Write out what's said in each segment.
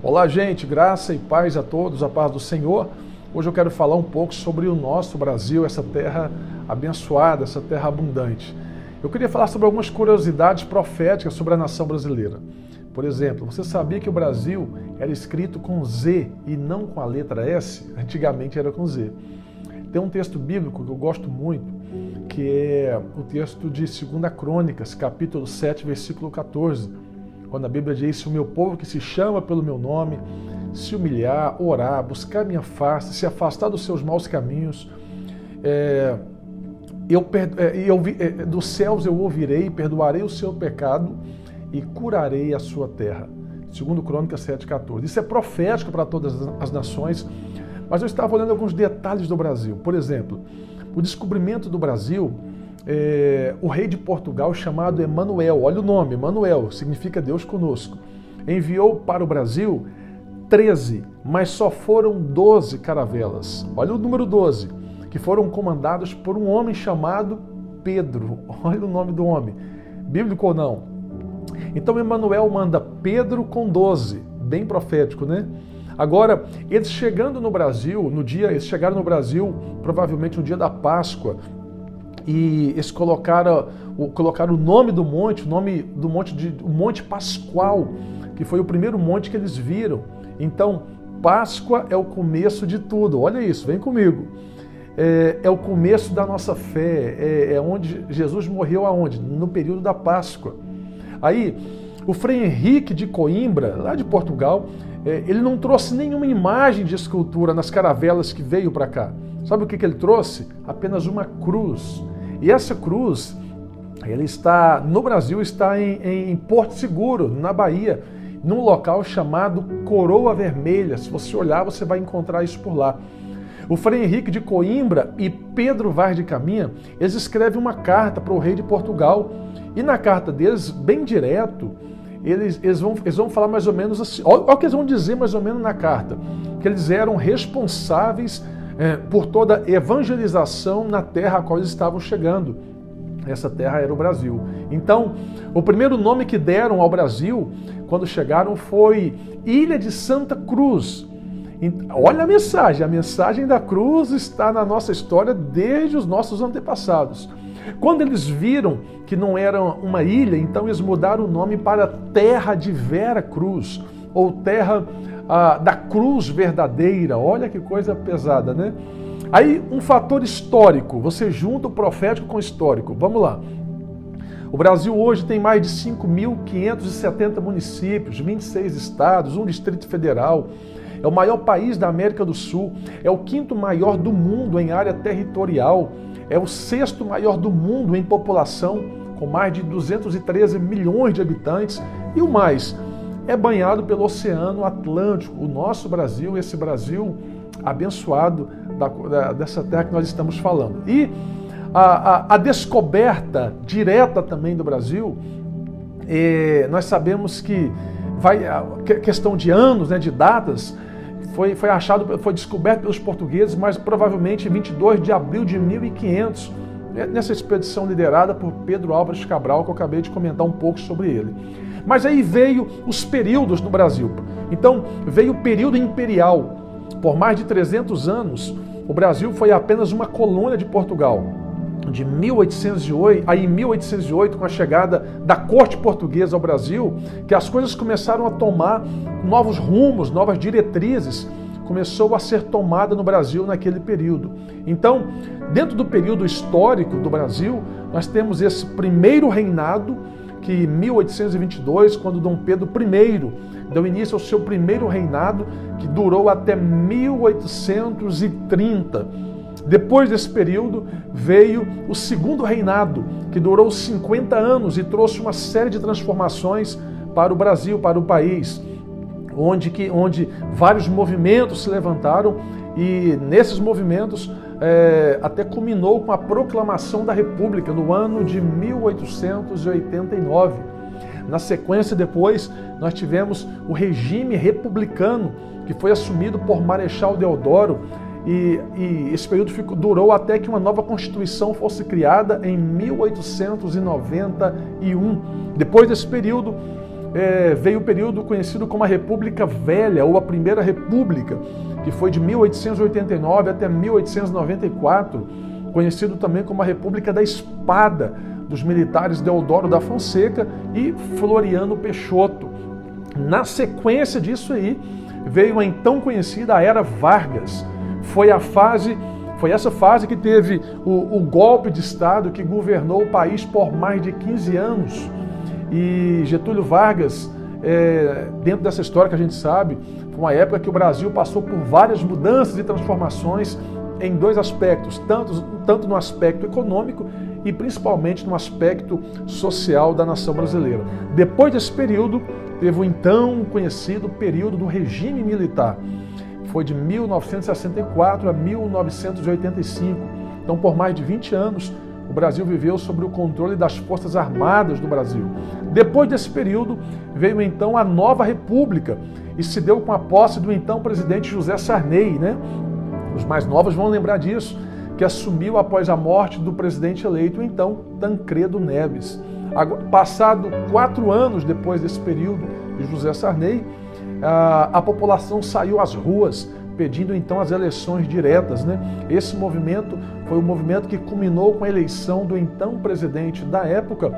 Olá, gente, graça e paz a todos, a paz do Senhor. Hoje eu quero falar um pouco sobre o nosso Brasil, essa terra abençoada, essa terra abundante. Eu queria falar sobre algumas curiosidades proféticas sobre a nação brasileira. Por exemplo, você sabia que o Brasil era escrito com Z e não com a letra S? Antigamente era com Z. Tem um texto bíblico que eu gosto muito, que é o texto de 2 Crônicas, capítulo 7, versículo 14, quando a Bíblia diz: se o meu povo que se chama pelo meu nome se humilhar, orar, buscar minha face, se afastar dos seus maus caminhos, dos céus eu ouvirei, perdoarei o seu pecado e curarei a sua terra. 2 Crônicas 7,14. Isso é profético para todas as nações, mas eu estava olhando alguns detalhes do Brasil. Por exemplo, o descobrimento do Brasil, o rei de Portugal, chamado Emanuel, olha o nome, Emanuel, significa Deus conosco, enviou para o Brasil 13, mas só foram 12 caravelas. Olha o número 12, que foram comandados por um homem chamado Pedro. Olha o nome do homem, bíblico ou não? Então Emanuel manda Pedro com 12, bem profético, né? Agora, eles chegando no Brasil, eles chegaram no Brasil provavelmente no dia da Páscoa, e eles colocaram o nome do monte, o Monte Pascoal, que foi o primeiro monte que eles viram. Então, Páscoa é o começo de tudo. Olha isso, vem comigo. É o começo da nossa fé, é onde Jesus morreu aonde? No período da Páscoa. Aí, o Frei Henrique de Coimbra, lá de Portugal, ele não trouxe nenhuma imagem de escultura nas caravelas que veio para cá. Sabe o que ele trouxe? Apenas uma cruz. E essa cruz, ela está no Brasil, está em Porto Seguro, na Bahia, num local chamado Coroa Vermelha. Se você olhar, você vai encontrar isso por lá. O Frei Henrique de Coimbra e Pedro Vaz de Caminha, eles escrevem uma carta para o rei de Portugal. E na carta deles, bem direto, eles vão falar mais ou menos assim. Olha o que eles vão dizer mais ou menos na carta. Que eles eram responsáveis por toda evangelização na terra a qual eles estavam chegando. Essa terra era o Brasil. Então, o primeiro nome que deram ao Brasil, quando chegaram, foi Ilha de Santa Cruz. Olha a mensagem da cruz está na nossa história desde os nossos antepassados. Quando eles viram que não era uma ilha, então eles mudaram o nome para Terra de Vera Cruz, ou Terra da Cruz Verdadeira. Olha que coisa pesada, né? Aí, um fator histórico, você junta o profético com o histórico. Vamos lá. O Brasil hoje tem mais de 5.570 municípios, 26 estados, um Distrito Federal. É o maior país da América do Sul, é o quinto maior do mundo em área territorial, é o sexto maior do mundo em população, com mais de 213 milhões de habitantes, e o mais, é banhado pelo Oceano Atlântico. O nosso Brasil, esse Brasil abençoado dessa terra que nós estamos falando. E a descoberta direta também do Brasil, nós sabemos que questão de anos, né, de datas, foi descoberto pelos portugueses, mas provavelmente em 22 de abril de 1500, nessa expedição liderada por Pedro Álvares Cabral, que eu acabei de comentar um pouco sobre ele. Mas aí veio os períodos no Brasil. Então, veio o período imperial. Por mais de 300 anos, o Brasil foi apenas uma colônia de Portugal. De 1808, aí em 1808, com a chegada da corte portuguesa ao Brasil, que as coisas começaram a tomar novos rumos, novas diretrizes, começou a ser tomada no Brasil naquele período. Então, dentro do período histórico do Brasil, nós temos esse primeiro reinado, que em 1822, quando Dom Pedro I deu início ao seu primeiro reinado, que durou até 1830. Depois desse período, veio o segundo reinado, que durou 50 anos e trouxe uma série de transformações para o Brasil, para o país, onde vários movimentos se levantaram, e nesses movimentos até culminou com a proclamação da República no ano de 1889. Na sequência, depois, nós tivemos o regime republicano, que foi assumido por Marechal Deodoro, e esse período durou até que uma nova Constituição fosse criada em 1891. Depois desse período, veio o período conhecido como a República Velha, ou a Primeira República, que foi de 1889 até 1894, conhecido também como a República da Espada, dos militares Deodoro da Fonseca e Floriano Peixoto. Na sequência disso aí, veio a então conhecida Era Vargas. Foi essa fase que teve o golpe de Estado que governou o país por mais de 15 anos. E Getúlio Vargas, dentro dessa história que a gente sabe, foi uma época que o Brasil passou por várias mudanças e transformações em dois aspectos, tanto no aspecto econômico e principalmente no aspecto social da nação brasileira. Depois desse período, teve o então conhecido período do regime militar. Foi de 1964 a 1985. Então, por mais de 20 anos, o Brasil viveu sob o controle das Forças Armadas do Brasil. Depois desse período, veio então a Nova República e se deu com a posse do então presidente José Sarney, né? Os mais novos vão lembrar disso, que assumiu após a morte do presidente eleito, então, Tancredo Neves. Passado 4 anos depois desse período de José Sarney, a população saiu às ruas pedindo então as eleições diretas, né? Esse movimento foi o movimento que culminou com a eleição do então presidente da época,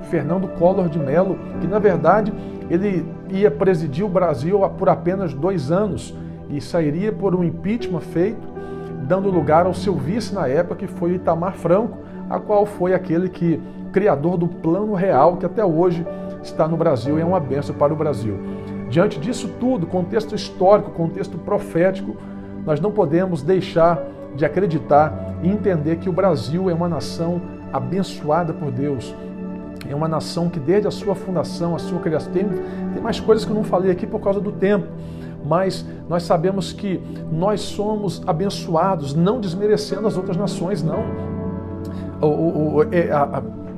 Fernando Collor de Mello, que na verdade ele ia presidir o Brasil por apenas 2 anos e sairia por um impeachment feito, dando lugar ao seu vice na época, que foi Itamar Franco, a qual foi aquele criador do Plano Real, que até hoje está no Brasil e é uma bênção para o Brasil. Diante disso tudo, contexto histórico, contexto profético, nós não podemos deixar de acreditar e entender que o Brasil é uma nação abençoada por Deus. É uma nação que desde a sua fundação, a sua criação, tem mais coisas que eu não falei aqui por causa do tempo, mas nós sabemos que nós somos abençoados, não desmerecendo as outras nações, não.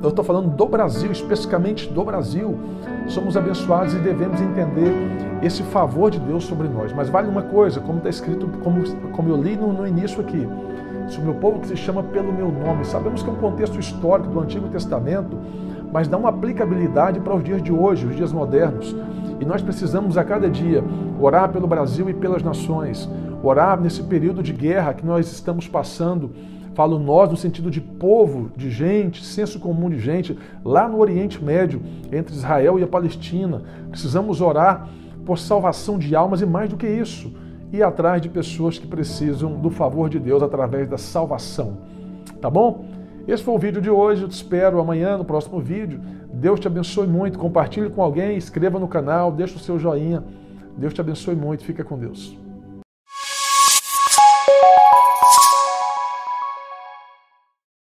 Eu estou falando do Brasil, especificamente do Brasil. Somos abençoados e devemos entender esse favor de Deus sobre nós. Mas vale uma coisa, como está escrito, como eu li no início aqui, se o meu povo que se chama pelo meu nome. Sabemos que é um contexto histórico do Antigo Testamento, mas dá uma aplicabilidade para os dias de hoje, os dias modernos. E nós precisamos a cada dia orar pelo Brasil e pelas nações, orar nesse período de guerra que nós estamos passando. Falo nós no sentido de povo, de gente, senso comum de gente, lá no Oriente Médio, entre Israel e a Palestina. Precisamos orar por salvação de almas e mais do que isso, ir atrás de pessoas que precisam do favor de Deus através da salvação. Tá bom? Esse foi o vídeo de hoje, eu te espero amanhã no próximo vídeo. Deus te abençoe muito, compartilhe com alguém, inscreva no canal, deixa o seu joinha. Deus te abençoe muito, fica com Deus.